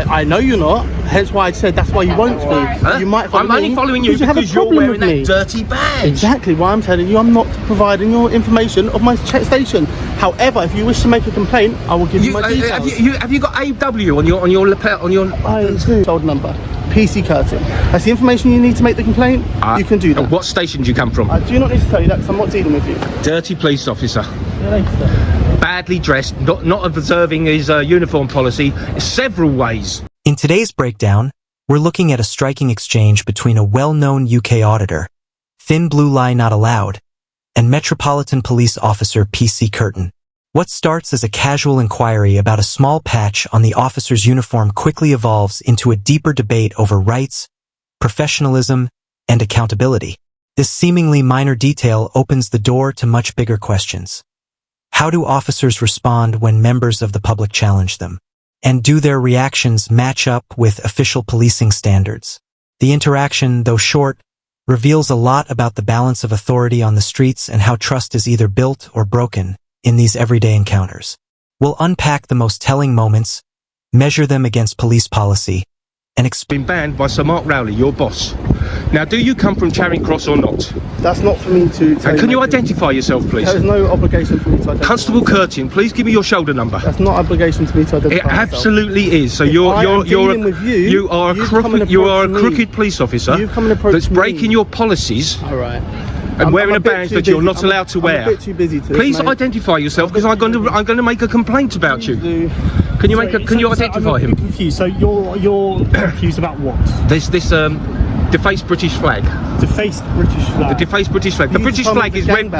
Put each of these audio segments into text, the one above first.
I know you're not. Hence why I said that's why you won't be. Huh? You might follow I'm only me following you because you're wearing that dirty badge. Exactly why I'm telling you I'm not providing your information of my check station. However, if you wish to make a complaint, I will give you my details. Have you got AW on your lapel on your? I do. Shoulder number. PC Curtin. That's the information you need to make the complaint. You can do that. What station do you come from? I do not need to tell you that because I'm not dealing with you. Dirty police officer. See you later, sir. Badly dressed, not observing his uniform policy several ways. In today's breakdown, we're looking at a striking exchange between a well-known UK auditor, Thin Blue Lie Not Allowed, and Metropolitan Police Officer PC Curtin. What starts as a casual inquiry about a small patch on the officer's uniform quickly evolves into a deeper debate over rights, professionalism, and accountability. This seemingly minor detail opens the door to much bigger questions. How do officers respond when members of the public challenge them? And do their reactions match up with official policing standards? The interaction, though short, reveals a lot about the balance of authority on the streets and how trust is either built or broken in these everyday encounters. We'll unpack the most telling moments, measure them against police policy, and Been banned by Sir Mark Rowley, your boss. Now, do you come from Charing Cross or not? That's not for me to tell. And can you identify yourself, please? There's no obligation for me to identify. Constable Curtin, please give me your shoulder number. That's not obligation to me to identify. It absolutely is. So you are a crooked police officer that's breaking your policies. All right. And wearing a badge that you're not allowed to wear. I'm a bit too busy to. Please identify yourself, because I'm going to make a complaint about you. Can you identify him? Confused. So you're confused about what? There's this defaced British flag. Defaced British flag. The defaced British flag. The British flag is red.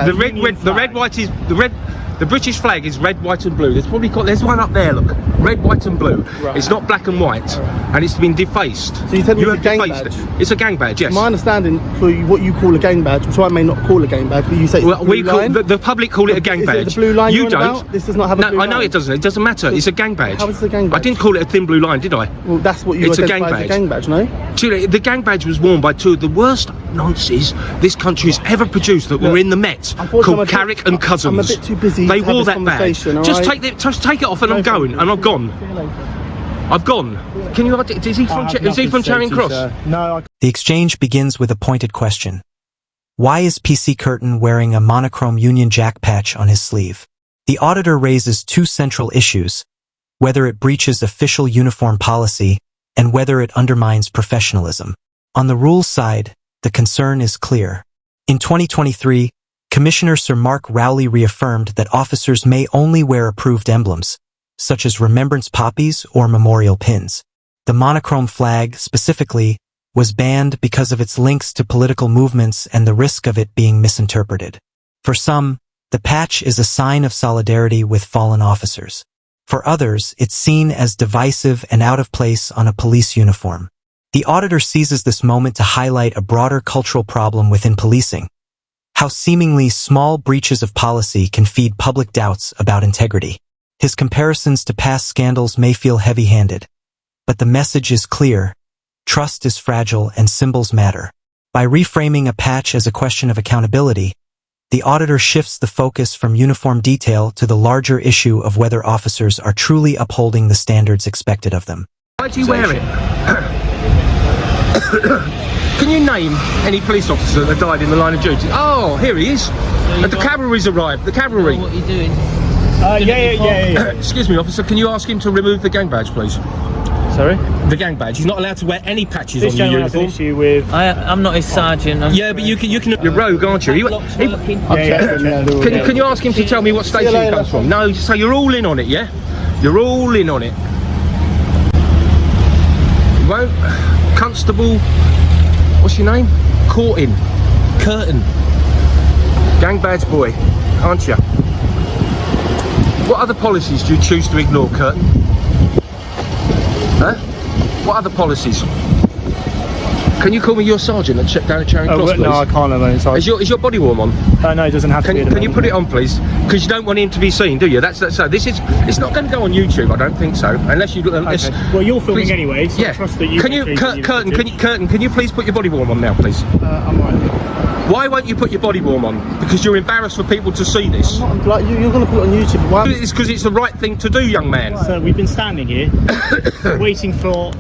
The British flag is red, white, and blue. There's one up there. Look, red, white, and blue. Right. It's not black and white, and it's been defaced. So you tell me it's a gang badge? It's a gang badge. Yes. My understanding for what you call a gang badge, which I may not call a gang badge, but you say it's the public call it a gang badge. Is it the blue line you don't. About? This does not have a blue line. I know it doesn't. It doesn't matter. It's a gang badge. How is it a gang badge? I didn't call it a thin blue line, did I? Well, that's what you identify as a gang badge, no? Julie, the gang badge was worn by two of the worst nonces this country has ever produced that were in the Met, called Carrick and Cousins. I'm a bit too busy. They wore that badge. Just right? take it off, and I'm going, and I've gone. I've gone. Can you? Is he from Charing Cross? No. The exchange begins with a pointed question. Why is PC Curtin wearing a monochrome Union Jack patch on his sleeve? The auditor raises two central issues: whether it breaches official uniform policy and whether it undermines professionalism. On the rules side, the concern is clear. In 2023, Commissioner Sir Mark Rowley reaffirmed that officers may only wear approved emblems, such as remembrance poppies or memorial pins. The monochrome flag, specifically, was banned because of its links to political movements and the risk of it being misinterpreted. For some, the patch is a sign of solidarity with fallen officers. For others, it's seen as divisive and out of place on a police uniform. The auditor seizes this moment to highlight a broader cultural problem within policing: how seemingly small breaches of policy can feed public doubts about integrity. His comparisons to past scandals may feel heavy-handed, but the message is clear: trust is fragile and symbols matter. By reframing a patch as a question of accountability, the auditor shifts the focus from uniform detail to the larger issue of whether officers are truly upholding the standards expected of them. Why do you wear it? Can you name any police officer that died in the line of duty? Oh, here he is. The cavalry's arrived. The cavalry. What are you doing? Yeah. Excuse me, officer. Can you ask him to remove the gang badge, please? Sorry? The gang badge. He's not allowed to wear any patches This on your gentleman has an uniform. issue with... I'm not his sergeant. Yeah, but you can. You're rogue, aren't you? Can you ask him to tell me what station he comes from? No, so you're all in on it, yeah? You're all in on it. Won't Constable? What's your name? Curtin. Gang badge boy, aren't you? What other policies do you choose to ignore, Curtin? Huh? What other policies? Can you call me your sergeant and check down at Charing Cross, please? No, I can't. I'm sorry. Is your body warm on? No, it doesn't have to be. Can you put it on, please? Because you don't want him to be seen, do you? That's so. It's not going to go on YouTube. I don't think so, unless you. Unless, okay. Well, you're filming please, anyway. So yeah. I trust that you. Curtin? Can you please put your body warm on now, please? I'm right. Why won't you put your body warm on? Because you're embarrassed for people to see this. Like, you're going to put it on YouTube. Why? It's because it's the right thing to do, young man. So we've been standing here, waiting for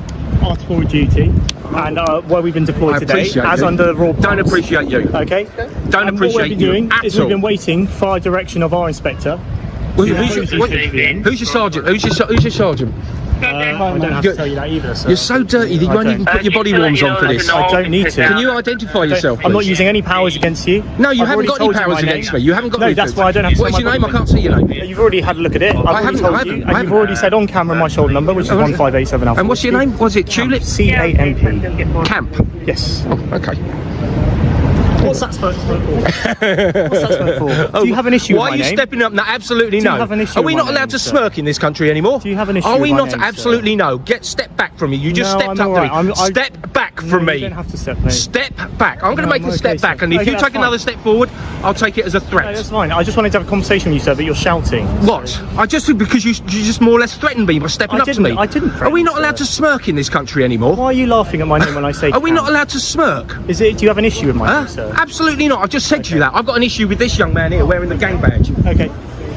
our tour of duty, and where we've been deployed today, as under the raw. Don't appreciate you. Okay. Don't appreciate what we've been doing you. is we've been waiting for our direction of our inspector. Who's your sergeant? Who's your sergeant? I don't have to tell you that either. So. You're so dirty that you won't even put your body warms on for this. I don't need to. Can you identify yourself, please? I'm not using any powers against you. No, you I've haven't got any powers against me. You haven't got. No, that's why I don't have to. What is your name? I can't see your name. You've already had a look at it. I haven't. And you've already said on camera my shoulder number, which is 1587 Alpha. And what's your name? Was it Tulip? CAMP. Camp. Yes. Oh, okay. What's that supposed for? Do you have an issue with my name? Why are you stepping up? No, absolutely no. Do you have an issue Are we with not my allowed name, to sir? smirk in this country anymore? Do you have an issue Are we with my not? name, Absolutely sir? no. Step back from me. You just No, stepped I'm up to alright. me. Step back from me. You don't have to step, mate. Step back. I'm going to make a I'm step okay, back, sir. and if Okay, you that's take another step forward, I'll take it as a No, threat. that's fine. I just wanted to have a conversation with you, sir, but you're shouting. What? I just because you just more or less threatened me by stepping up to me. I didn't Are we threaten, not allowed sir. to smirk in this country anymore? Why are you laughing at my name when I say Are we camp? not allowed to smirk? Do you have an issue with my name, sir? Absolutely not. I've just said to you that. I've got an issue with this young man here wearing the gang badge. Okay.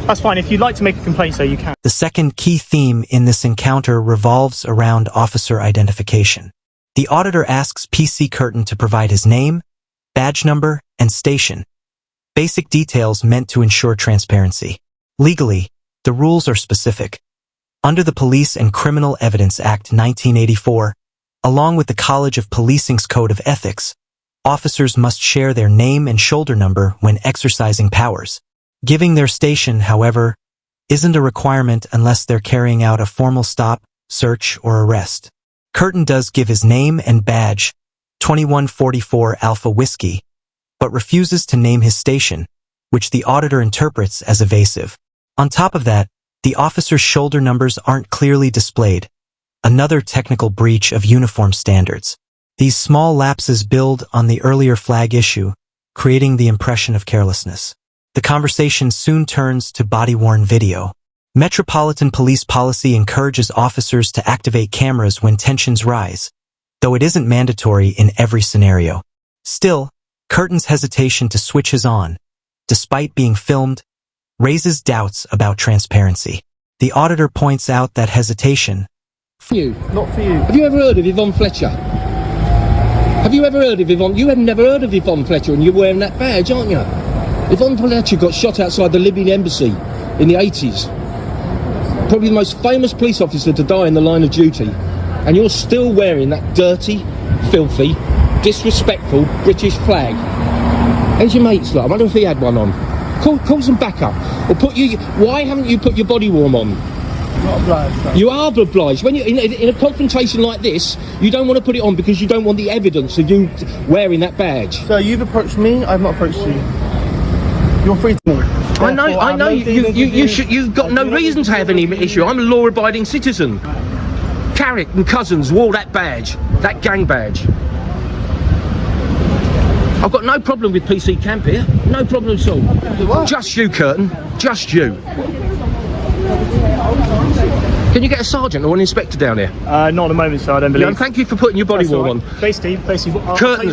That's fine. If you'd like to make a complaint, sir, you can. The second key theme in this encounter revolves around officer identification. The auditor asks PC Curtin to provide his name, badge number, and station. Basic details meant to ensure transparency. Legally, the rules are specific. Under the Police and Criminal Evidence Act 1984, along with the College of Policing's Code of Ethics, officers must share their name and shoulder number when exercising powers. Giving their station, however, isn't a requirement unless they're carrying out a formal stop, search, or arrest. Curtin does give his name and badge, 2144 Alpha Whiskey, but refuses to name his station, which the auditor interprets as evasive. On top of that, the officer's shoulder numbers aren't clearly displayed, another technical breach of uniform standards. These small lapses build on the earlier flag issue, creating the impression of carelessness. The conversation soon turns to body-worn video. Metropolitan Police policy encourages officers to activate cameras when tensions rise, though it isn't mandatory in every scenario. Still, Curtin's hesitation to switch his on, despite being filmed, raises doubts about transparency. The auditor points out that hesitation. Not for you. Have you ever heard of Yvonne Fletcher? Have you ever heard of Yvonne? You have never heard of Yvonne Fletcher, and you're wearing that badge, aren't you? Yvonne Fletcher got shot outside the Libyan embassy in the 80s. Probably the most famous police officer to die in the line of duty. And you're still wearing that dirty, filthy, disrespectful British flag. How's your mates like? I wonder if he had one on. Call some backup. Or why haven't you put your body warm on? Not obliged, sir. You are obliged. When you're in a confrontation like this, you don't want to put it on because you don't want the evidence of you wearing that badge. So you've approached me, I've not approached you. You're free to move. I know. You've got no reason to have any issue. I'm a law-abiding citizen. Carrick and Cousins wore that badge, that gang badge. I've got no problem with PC Camp here. No problem at all. Just you, Curtin. Just you. Can you get a sergeant or an inspector down here? Not at the moment, sir. I don't believe. Yeah, and thank you for putting your body warm on. Basically, Curtin's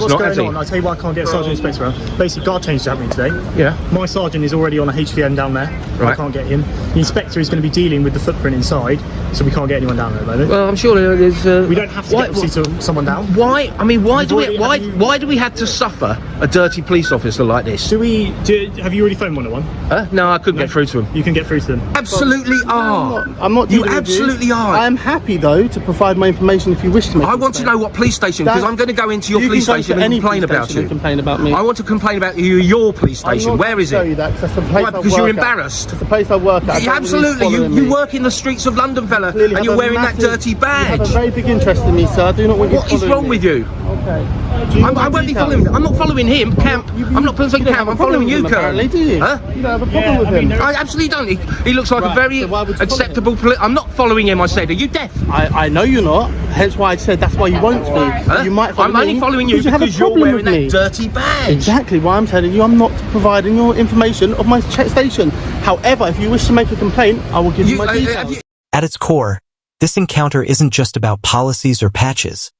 not, has he? I'll tell you why I can't get a sergeant inspector around. Basically, guard change is happening today. Yeah. My sergeant is already on a HVM down there. Right. I can't get him. The inspector is going to be dealing with the footprint inside, so we can't get anyone down there at the moment. Well, I'm sure there's. We don't have to get someone down. Why? I mean, why do Why do we have to suffer a dirty police officer like this? Have you already phoned 101? Huh? No, I couldn't get through to him. You can get through to them. Absolutely are. I'm not You dealing with absolutely are. I'm happy though to provide my information if you wish to make I want to know what police station, because I'm going to go into your police station and complain about you. Complain about me. I want to complain about your police station. Where is Tell you it? that, 'cause that's the place Why? I Because work you're at. embarrassed. It's the place I work at. Yeah, absolutely. You work in the streets of London, fella, and you're wearing that dirty badge. You have a very big interest in me, sir. I do not want you What is following wrong me. with you? Okay. Do you want I my won't be details? following. I'm not following him, Camp. I'm not following don't Camp. have a I'm following problem you, with him, apparently, Kurt. do you? Huh? You don't have a problem Yeah, with I mean, him. I absolutely don't. He looks like Right, a very so why would you follow acceptable. I'm not following him. I said, are you deaf? I know you're not. Hence why I said that's why you won't be. Huh? You might follow I'm only me following you have a because you're problem wearing with that me. dirty badge. Exactly why I'm telling you I'm not providing your information of my station. However, if you wish to make a complaint, I will give you my details. At its core, this encounter isn't just about policies or patches.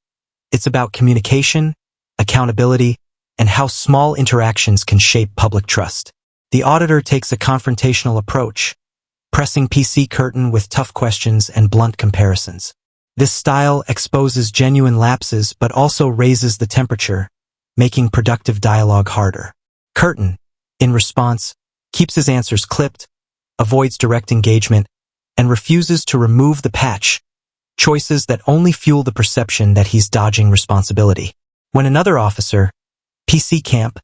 It's about communication, accountability, and how small interactions can shape public trust. The auditor takes a confrontational approach, pressing PC Curtin with tough questions and blunt comparisons. This style exposes genuine lapses but also raises the temperature, making productive dialogue harder. Curtin, in response, keeps his answers clipped, avoids direct engagement, and refuses to remove the patch, choices that only fuel the perception that he's dodging responsibility. When another officer, PC Camp,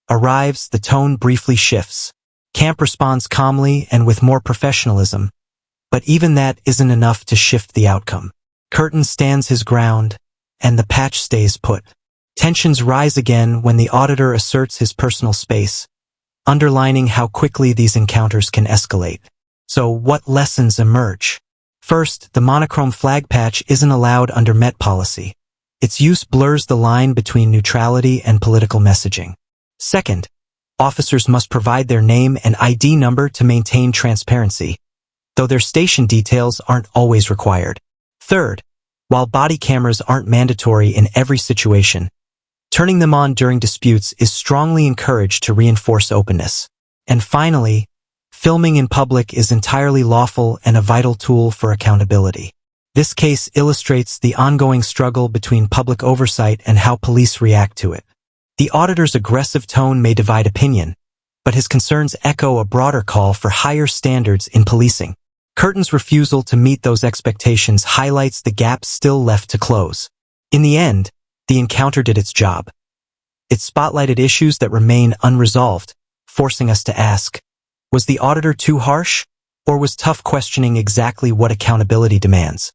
arrives, the tone briefly shifts. Camp responds calmly and with more professionalism, but even that isn't enough to shift the outcome. Curtin stands his ground, and the patch stays put. Tensions rise again when the auditor asserts his personal space, underlining how quickly these encounters can escalate. So what lessons emerge? First, the monochrome flag patch isn't allowed under Met policy. Its use blurs the line between neutrality and political messaging. Second, officers must provide their name and ID number to maintain transparency, though their station details aren't always required. Third, while body cameras aren't mandatory in every situation, turning them on during disputes is strongly encouraged to reinforce openness. And finally, filming in public is entirely lawful and a vital tool for accountability. This case illustrates the ongoing struggle between public oversight and how police react to it. The auditor's aggressive tone may divide opinion, but his concerns echo a broader call for higher standards in policing. Curtin's refusal to meet those expectations highlights the gaps still left to close. In the end, the encounter did its job. It spotlighted issues that remain unresolved, forcing us to ask, was the auditor too harsh, or was tough questioning exactly what accountability demands?